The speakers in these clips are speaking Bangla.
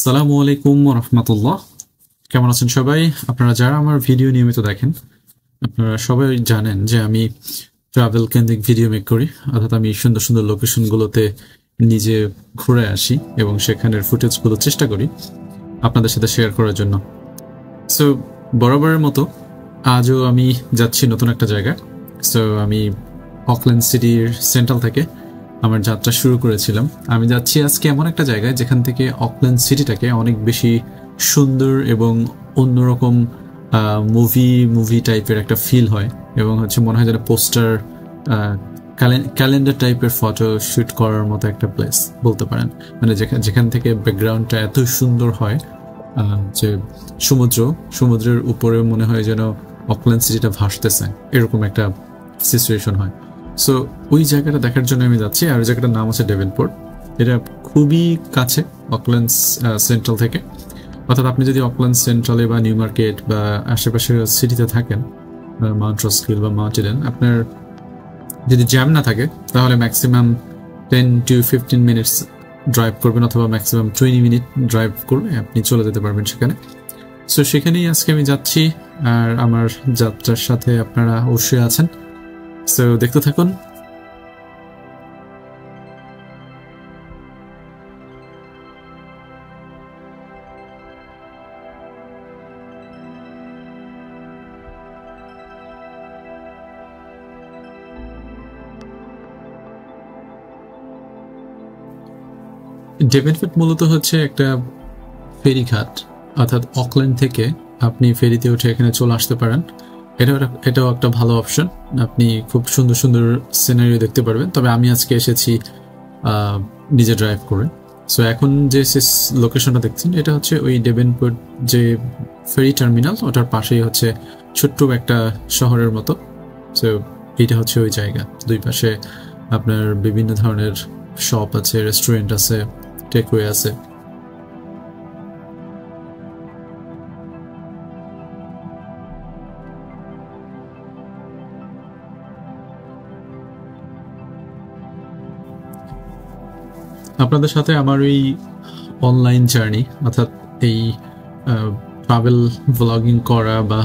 আসসালামু আলাইকুম রহমতুল্লাহ। কেমন আছেন সবাই? আপনারা যারা আমার ভিডিও নিয়মিত দেখেন, আপনারা সবাই জানেন যে আমি ট্রাভেল কেন্দ্রিক ভিডিও মেক করি। অর্থাৎ আমি সুন্দর সুন্দর লোকেশনগুলোতে নিজে ঘুরে আসি এবং সেখানের ফুটেজগুলো চেষ্টা করি আপনাদের সাথে শেয়ার করার জন্য। সো বরাবরের মতো আজও আমি যাচ্ছি নতুন একটা জায়গায়। সো আমি অকল্যান্ড সিটির সেন্ট্রাল থেকে আমার যাত্রা শুরু করেছিলাম। আমি যাচ্ছি আজকে এমন একটা জায়গায় যেখান থেকে অকল্যান্ড সিটিটাকে অনেক বেশি সুন্দর এবং অন্যরকম মুভি টাইপের একটা ফিল হয় এবং মনে হয় যেন পোস্টার ক্যালেন্ডার টাইপের ফটো শুট করার মতো একটা প্লেস বলতে পারেন। মানে যেখান থেকে ব্যাকগ্রাউন্ডটা এত সুন্দর হয় যে সমুদ্রের উপরে মনে হয় যেন অকল্যান্ড সিটিটা ভাসতেছে, এরকম একটা সিচুয়েশন হয়। সো ওই জায়গাটা দেখার জন্য আমি যাচ্ছি। আর ওই জায়গাটার নাম হচ্ছে ডেভেনপোর্ট। এটা খুবই কাছে অকল্যান্ড সেন্ট্রাল থেকে। অর্থাৎ আপনি যদি অকল্যান্ড সেন্ট্রালে বা নিউ মার্কেট বা আশেপাশের সিটিতে থাকেন, মাউন্ট রস্কিল বা মাউন্ট ইডেন, আপনার যদি জ্যাম না থাকে তাহলে ম্যাক্সিমাম 10 to 15 মিনিটস ড্রাইভ করবেন, অথবা ম্যাক্সিমাম 20 মিনিট ড্রাইভ করলে আপনি চলে যেতে পারবেন সেখানে। সো সেখানেই আজকে আমি যাচ্ছি, আর আমার যাত্রার সাথে আপনারা অবশ্যই আছেন। সো দেখতে থাকুন। ডেভেনপোর্ট মূলত হচ্ছে একটা ফেরিঘাট, অর্থাৎ অকল্যান্ড থেকে আপনি ফেরিতে উঠে এখানে চলে আসতে পারেন। এটাও একটা ভালো অপশন। আপনি খুব সুন্দর সুন্দর সিনারিও দেখতে পারবেন। তবে আমি আজকে এসেছি নিজে ড্রাইভ করে। সো এখন যে লোকেশনটা দেখছেন এটা হচ্ছে ওই ডেভেনপোর্ট যে ফেরি টার্মিনাল, ওটার পাশেই হচ্ছে ছোট্ট একটা শহরের মতো। সো এইটা হচ্ছে ওই জায়গা। দুই পাশে আপনার বিভিন্ন ধরনের শপ আছে, রেস্টুরেন্ট আছে, টেকওয়ে আছে। আপনাদের সাথে আমার ওই অনলাইন জার্নি, অর্থাৎ এই ট্রাভেল ভ্লগিং করা বা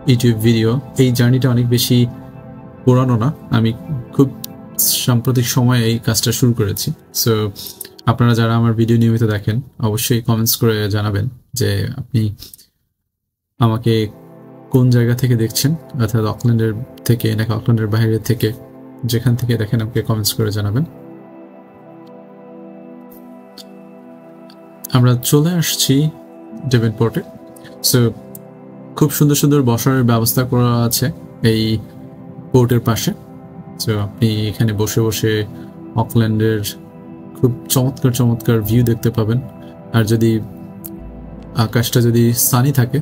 ইউটিউব ভিডিও, এই জার্নিটা অনেক বেশি পুরানো না। আমি খুব সাম্প্রতিক সময়ে এই কাজটা শুরু করেছি। সো আপনারা যারা আমার ভিডিও নিয়মিত দেখেন অবশ্যই কমেন্টস করে জানাবেন যে আপনি আমাকে কোন জায়গা থেকে দেখছেন, অর্থাৎ অকল্যান্ডের থেকে নাকি অকল্যান্ডের বাইরে থেকে। যেখান থেকে দেখেন আমাকে কমেন্টস করে জানাবেন। আমরা চলে আসছি ডেভেনপোর্টে। সো খুব সুন্দর সুন্দর বসার ব্যবস্থা করা আছে এই পোর্টের পাশে। সো আপনি এখানে বসে বসে অকল্যান্ডের খুব চমৎকার চমৎকার ভিউ দেখতে পাবেন। আর যদি আকাশটা যদি সানি থাকে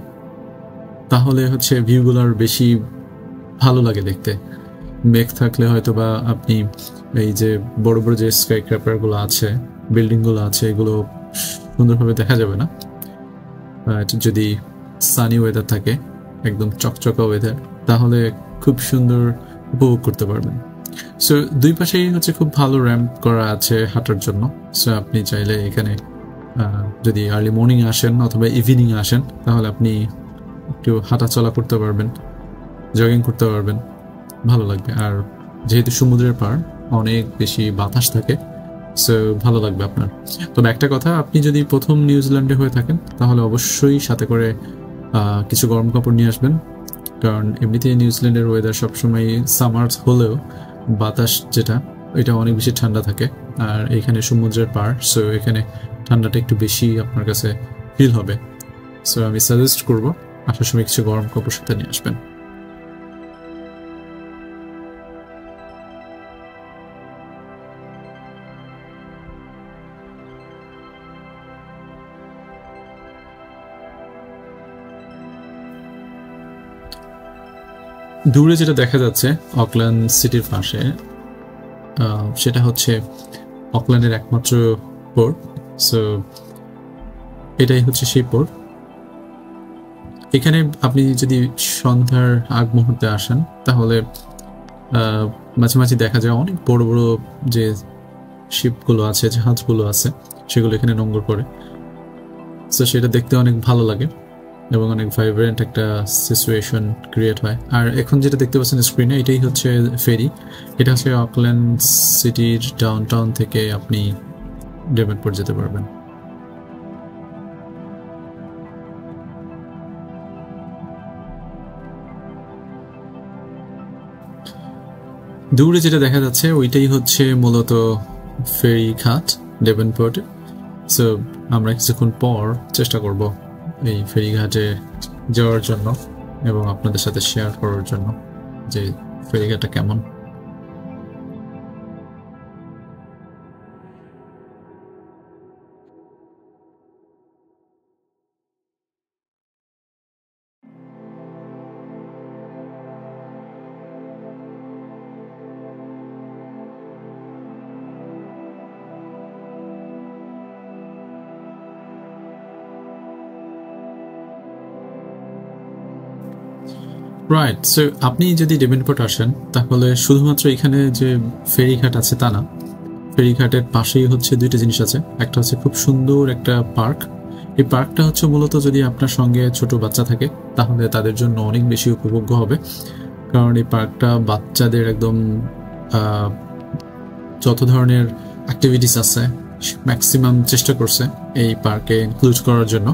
তাহলে ভিউগুলো আর বেশি ভালো লাগে দেখতে। মেঘ থাকলে হয়তো বা আপনি এই যে বড় বড় যে স্কাই ক্র্যাপারগুলো আছে, বিল্ডিংগুলো আছে, এগুলো সুন্দরভাবে দেখা যাবে না। যদি সানি ওয়েদার থাকে, একদম চকচকা ওয়েদার, তাহলে খুব সুন্দর উপভোগ করতে পারবেন। সো দুই পাশেই খুব ভালো র্যাম্প করা আছে হাঁটার জন্য। সো আপনি চাইলে এখানে যদি আর্লি মর্নিং আসেন অথবা ইভিনিং আসেন তাহলে আপনি একটু হাঁটা চলা করতে পারবেন, জগিং করতে পারবেন, ভালো লাগবে। আর যেহেতু সমুদ্রের পাড়, অনেক বেশি বাতাস থাকে, সো ভালো লাগবে আপনার। তবে একটা কথা, আপনি যদি প্রথম নিউজিল্যান্ডে হয়ে থাকেন তাহলে অবশ্যই সাথে করে কিছু গরম কাপড় নিয়ে আসবেন, কারণ এমনিতে নিউজিল্যান্ডের ওয়েদার সবসময় সামার হলেও বাতাস যেটা, এটা অনেক বেশি ঠান্ডা থাকে। আর এখানে সমুদ্রের পাড়, সো এখানে ঠান্ডাটা একটু বেশি আপনার কাছে ফিল হবে। সো আমি সাজেস্ট করবো আসার সময় কিছু গরম কাপড় সাথে নিয়ে আসবেন। দূরে যেটা দেখা যাচ্ছে অকল্যান্ড সিটির পাশে, সেটা হচ্ছে অকল্যান্ডের একমাত্র পোর্ট। সো এটাই হচ্ছে সেই পোর্ট। এখানে আপনি যদি সন্ধ্যার আগ মুহূর্তে আসেন তাহলে মাঝে মাঝে দেখা যায় অনেক বড় বড় যে শিপগুলো আছে, জাহাজগুলো আছে, সেগুলো এখানে নোঙর করে। সো সেটা দেখতে অনেক ভালো লাগে এবং অনেক ভাইব্রেন্ট একটা সিচুয়েশন ক্রিয়েট হয়। আর এখন যেটা দেখতে পাচ্ছেন স্ক্রিনে, এটাই হচ্ছে ফেরি। এটা হচ্ছে অকল্যান্ড সিটির ডাউনটাউন থেকে আপনি ডেভেনপোর্ট যেতে পারবেন। দূরে যেটা দেখা যাচ্ছে ওইটাই হচ্ছে মূলত ফেরি ঘাট ডেভেনপোর্টে। সো আমরা কিছুক্ষণ পর চেষ্টা করব এই ফেরিঘাটে যাওয়ার জন্য এবং আপনাদের সাথে শেয়ার করার জন্য যে ফেরিঘাটটা কেমন। রাইট, সো আপনি যদি ডেভেনপোর্ট আসেন তাহলে শুধুমাত্র এখানে যে ফেরিঘাট আছে তা না, ফেরিঘাটের পাশেই হচ্ছে দুইটা জিনিস আছে। একটা হচ্ছে খুব সুন্দর একটা পার্ক। এই পার্কটা হচ্ছে মূলত যদি আপনার সঙ্গে ছোট বাচ্চা থাকে তাহলে তাদের জন্য অনেক বেশি উপভোগ্য হবে, কারণ এই পার্কটা বাচ্চাদের একদম যত ধরনের অ্যাক্টিভিটিস আছে ম্যাক্সিমাম চেষ্টা করছে এই পার্কে ইনক্লুড করার জন্য।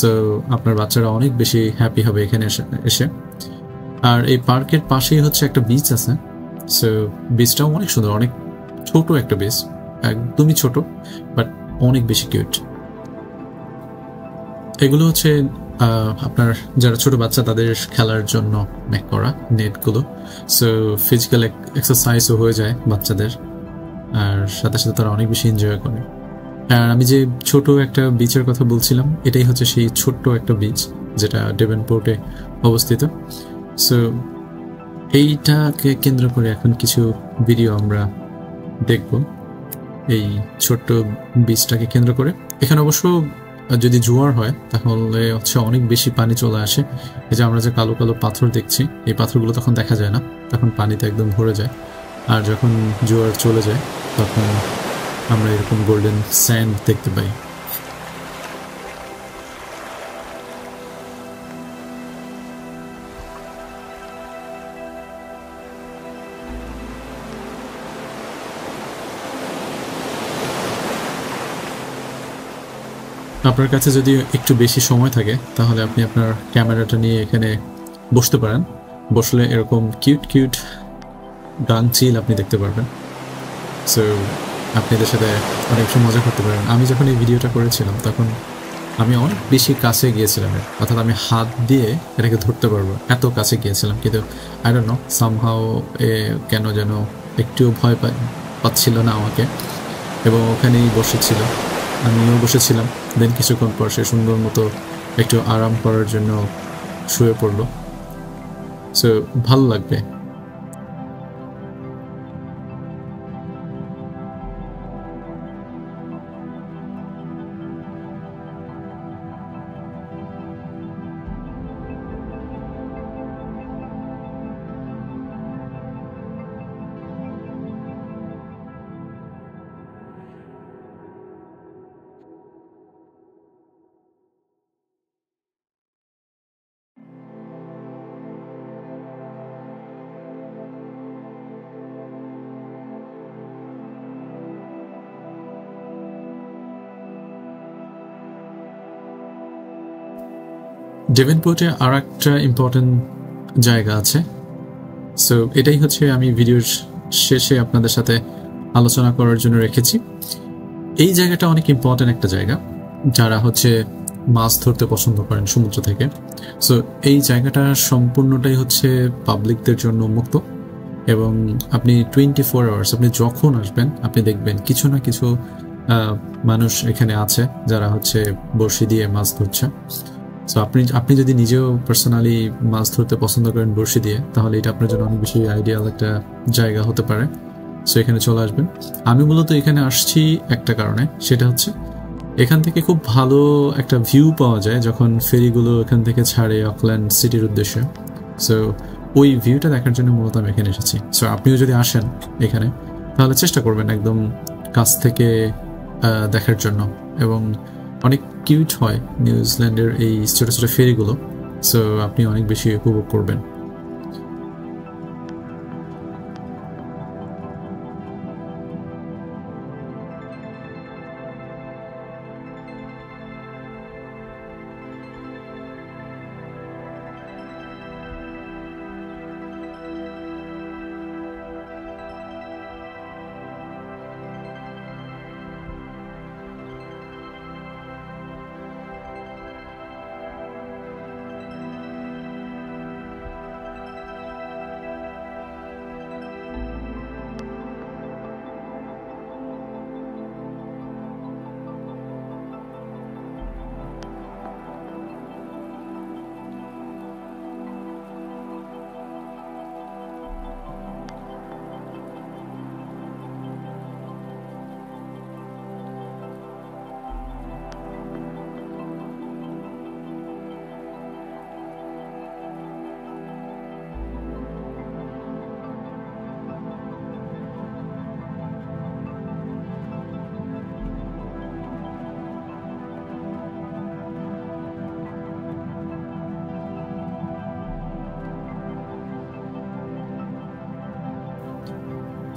সো আপনার বাচ্চারা অনেক বেশি হ্যাপি হবে এখানে এসে। আর এই পার্কের পাশেই হচ্ছে একটা বিচ আছে। সো বিচটাও অনেক সুন্দর, অনেক ছোট একটা বিচ, একদমই ছোট বাট অনেক বেশি কিউট। এগুলো হচ্ছে আপনার যারা ছোট বাচ্চা তাদের খেলার জন্য মেক করা নেটগুলো। সো ফিজিক্যাল এক্সারসাইজও হয়ে যায় বাচ্চাদের, আর সাথে সাথে তারা অনেক বেশি এনজয় করে। আর আমি যে ছোট একটা বিচের কথা বলছিলাম, এটাই হচ্ছে সেই ছোট্ট একটা বিচ যেটা ডেভেনপোর্টে অবস্থিত। সো এইটাকে কেন্দ্র করে এখন কিছু ভিডিও আমরা দেখব এই ছোট্ট বিচটাকে কেন্দ্র করে। এখানে অবশ্য যদি জোয়ার হয় তাহলে হচ্ছে অনেক বেশি পানি চলে আসে। এই যে আমরা যে কালো কালো পাথর দেখছি, এই পাথরগুলো তখন দেখা যায় না, তখন পানিতে একদম ভরে যায়। আর যখন জোয়ার চলে যায় তখন আমরা এরকম গোল্ডেন স্যান্ড দেখতে পাই। আপনার কাছে যদি একটু বেশি সময় থাকে তাহলে আপনি আপনার ক্যামেরাটা নিয়ে এখানে বসতে পারেন। বসলে এরকম কিউট কিউট ডাং চিল আপনি দেখতে পারবেন। সো আপনি এদের সাথে অনেক বেশি মজা করতে পারেন। আমি যখন এই ভিডিওটা করেছিলাম তখন আমি অনেক বেশি কাছে গিয়েছিলাম, অর্থাৎ আমি হাত দিয়ে এটাকে ধরতে পারবো এত কাছে গিয়েছিলাম, কিন্তু আই ডোন্ট নো সামহাও কেন যেন একটুও ভয় পাচ্ছিল না আমাকে, এবং ওখানেই বসেছিল, আমিও বসেছিলাম। দেন কিছুক্ষণ পর সে সুন্দর মতো একটু আরাম করার জন্য শুয়ে পড়লো। সো ভালো লাগবে। ডেভেনপোর্টে আর একটা ইম্পর্টেন্ট জায়গা আছে। সো এটাই হচ্ছে আমি ভিডিওর শেষে আপনাদের সাথে আলোচনা করার জন্য রেখেছি। এই জায়গাটা অনেক ইম্পর্টেন্ট একটা জায়গা যারা হচ্ছে মাছ ধরতে পছন্দ করেন সমুদ্র থেকে। সো এই জায়গাটা সম্পূর্ণটাই হচ্ছে পাবলিকদের জন্য মুক্ত, এবং আপনি 24 আওয়ার্স আপনি যখন আসবেন আপনি দেখবেন কিছু না কিছু মানুষ এখানে আছে যারা হচ্ছে বড়শি দিয়ে মাছ ধরছে। সো আপনি যদি নিজেও পার্সোনালি মাছ ধরতে পছন্দ করেন বড়শি দিয়ে, তাহলে এটা আপনার জন্য অনেক বেশি আইডিয়াল একটা জায়গা হতে পারে। সো এখানে চলে আসবেন। আমি মূলত এখানে আসছি একটা কারণে, সেটা হচ্ছে এখান থেকে খুব ভালো একটা ভিউ পাওয়া যায় যখন ফেরিগুলো এখান থেকে ছাড়ে অকল্যান্ড সিটির উদ্দেশ্যে। সো ওই ভিউটা দেখার জন্য মূলত আমি এখানে এসেছি। সো আপনিও যদি আসেন এখানে তাহলে চেষ্টা করবেন একদম কাছ থেকে দেখার জন্য, এবং অনেক কিউট হয় নিউজিল্যান্ডের এই ছোট ছোট ফেরিগুলো, সো আপনি অনেক বেশি উপভোগ করবেন।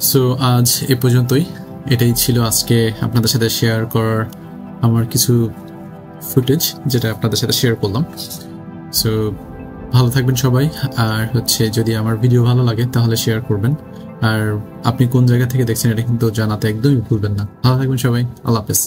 সো আজ এ পর্যন্তই, এটাই ছিল আজকে আপনাদের সাথে শেয়ার করার আমার কিছু ফুটেজ, যেটা আপনাদের সাথে শেয়ার করলাম। সো ভালো থাকবেন সবাই, আর যদি আমার ভিডিও ভালো লাগে তাহলে শেয়ার করবেন, আর আপনি কোন জায়গা থেকে দেখছেন এটা কিন্তু জানাতে একদমই ভুলবেন না। ভালো থাকবেন সবাই, আল্লাহ হাফেজ।